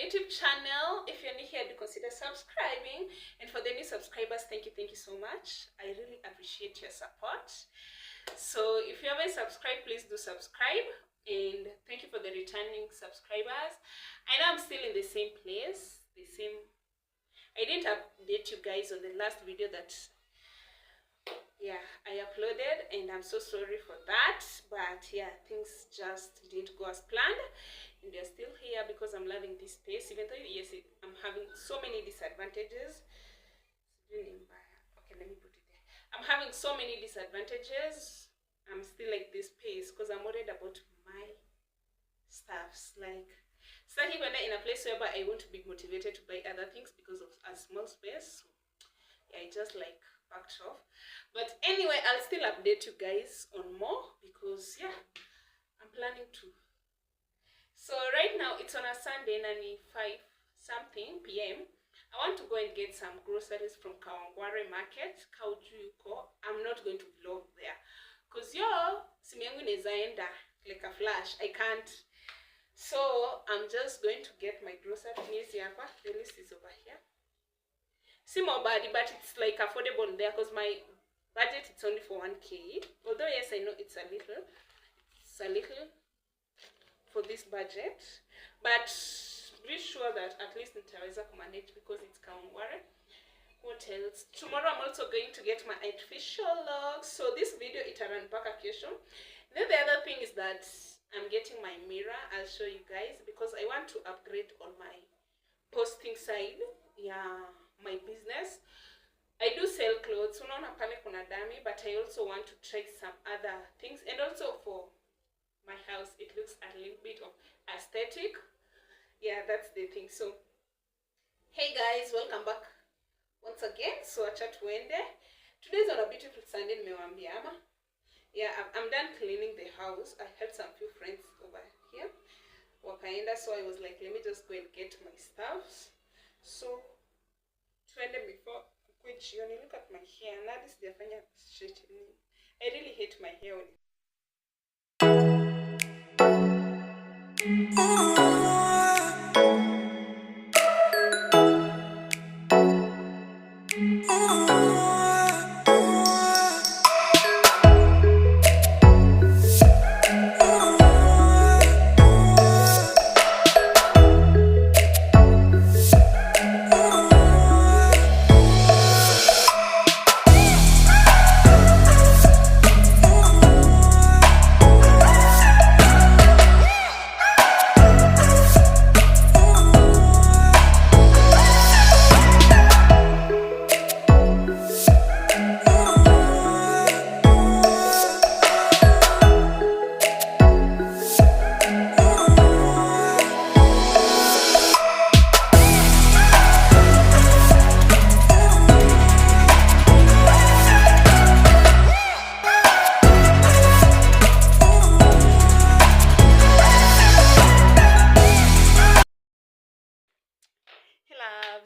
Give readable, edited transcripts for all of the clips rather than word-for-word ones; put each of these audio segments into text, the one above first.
YouTube channel. If you're new here, do consider subscribing. And for the new subscribers, thank you so much. I really appreciate your support. So if you haven't subscribed, please do subscribe. And thank you for the returning subscribers. I know I'm still in the same place, I didn't update you guys on the last video that I uploaded, and I'm so sorry for that, but things just didn't go as planned, and they're still here because I'm loving this space, even though I'm having so many disadvantages. Okay, let me put it there. I'm having so many disadvantages. I'm still like this space because I'm worried about my stuffs, like starting when in a place where I won't be motivated to buy other things because of a small space. So I just like backed off. But anyway, I'll still update you guys on more because I'm planning to. So right now it's on a Sunday, 5 p.m. I want to go and get some groceries from Kawangware market, Wanjiku. I'm not going to vlog there because simu yangu inaenda like a flash. I can't. So I'm just going to get my groceries here. The list is over here. See more bad, but it's like affordable there because my budget it's only for 1K. Although yes, I know it's a little for this budget, but be sure that at least nitaweza manage because it's Kawangware. What else? Tomorrow I'm also going to get my artificial locs. So this video it'll unpack occasion. Then the other thing is that I'm getting my mirror. I'll show you guys because I want to upgrade on my posting side. My business. I do sell clothes, unaona pale kuna dami, but I also want to try some other things, and also for my house it looks a little bit of aesthetic. That's the thing. So hey guys, welcome back once again. So acha tuende. Today's on a beautiful Sunday, nimewambia ama. I'm done cleaning the house. I had some few friends over here wakaenda, so I was like, let me just go and get my stuffs. So before which you look at my hair, now this is straightening. I really hate my hair.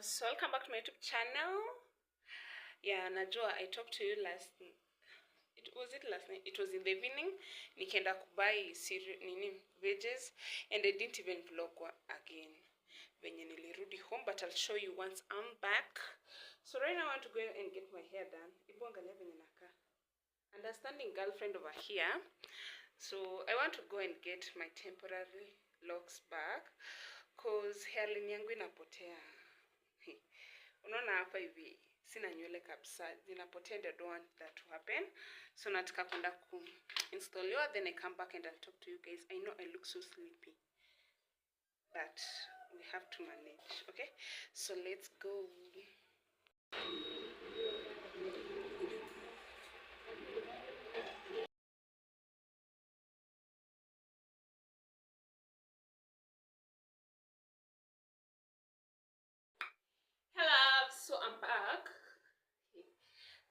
So welcome back to my YouTube channel. Najua I talked to you last night. It was in the evening. Nikaenda kubuy veggies, and I didn't even vlog again venye nilirudi home, but I'll show you once I'm back. So right now I want to go and get my hair done. Angalia venye nakaa. Understanding girlfriend over here. So I want to go and get my temporary locks back cause hairline yangu inapotea. Unaona hapa hivi sina nywele kabisa, zinapotea, and I don't want that to happen. So nataka kwenda ku install you, then I come back and I'll talk to you guys. I know I look so sleepy, but we have to manage. Okay, so let's go. So I'm back.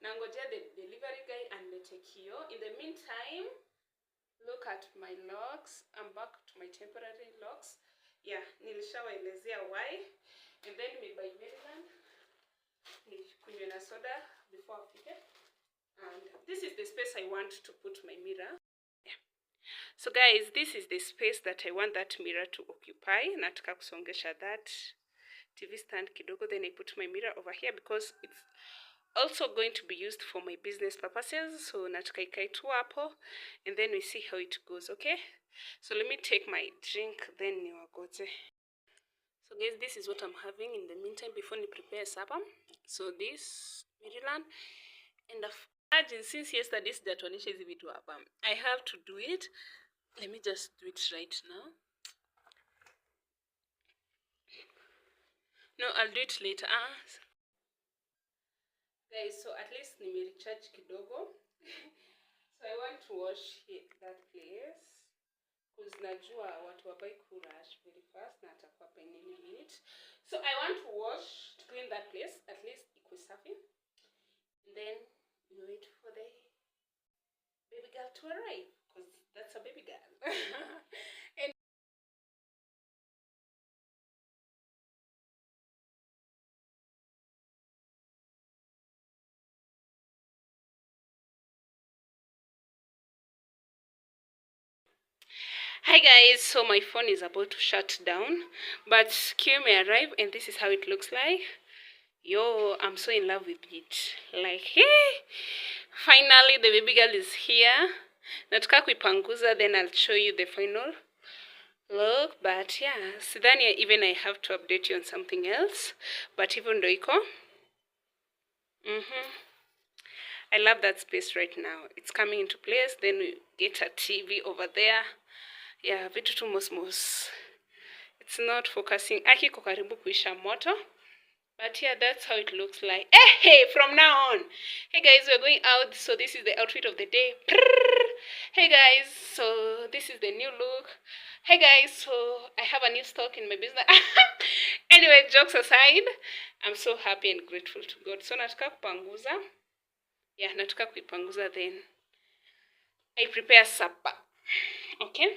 Nangojea the delivery guy and letekio. In the meantime, look at my locks. I'm back to my temporary locks. Nilishawaelezea why. And then me by Maryland. Nikunywe na soda before I pick it. And this is the space I want to put my mirror. So guys, this is the space that I want that mirror to occupy. Nataka kusongesha that TV stand kidogo, then I put my mirror over here because it's also going to be used for my business purposes. So nataka ikae tu hapo, and then we see how it goes, okay? So let me take my drink, then niwagoje. So guys, this is what I'm having in the meantime before I prepare supper. So this Maryland, and imagine since yesterday sijatuanisha hizi vitu hapa, I have to do it. Let me just do it right now. No, I'll do it later. Guys, so at least nimerecharge kidogo. So I want to wash that place because najua watu wabai kurush very fast na atakuwa pa in any minute. So I want to wash to clean that place, at least ikuwe safi. And then we wait for the baby girl to arrive because that's a baby girl. And hi guys, so my phone is about to shut down, but Q may arrive and this is how it looks like. Yo, I'm so in love with it. Like, hey, finally the baby girl is here. Nataka kuipanguza, then I'll show you the final look. But yeah, sidhani even I have to update you on something else. But even though iko, I love that space right now. It's coming into place. Then we get a TV over there. Yeah, vitu tu mosmos. It's not focusing. Aki iko karibu kuisha moto. But yeah, that's how it looks like. Hey, from now on. Hey guys, we're going out. So this is the outfit of the day. Hey guys, so this is the new look. Hey guys, so I have a new stock in my business. Anyway, jokes aside, I'm so happy and grateful to God. So nataka kupanguza. Yeah, nataka kuipanguza, then I prepare supper. Okay?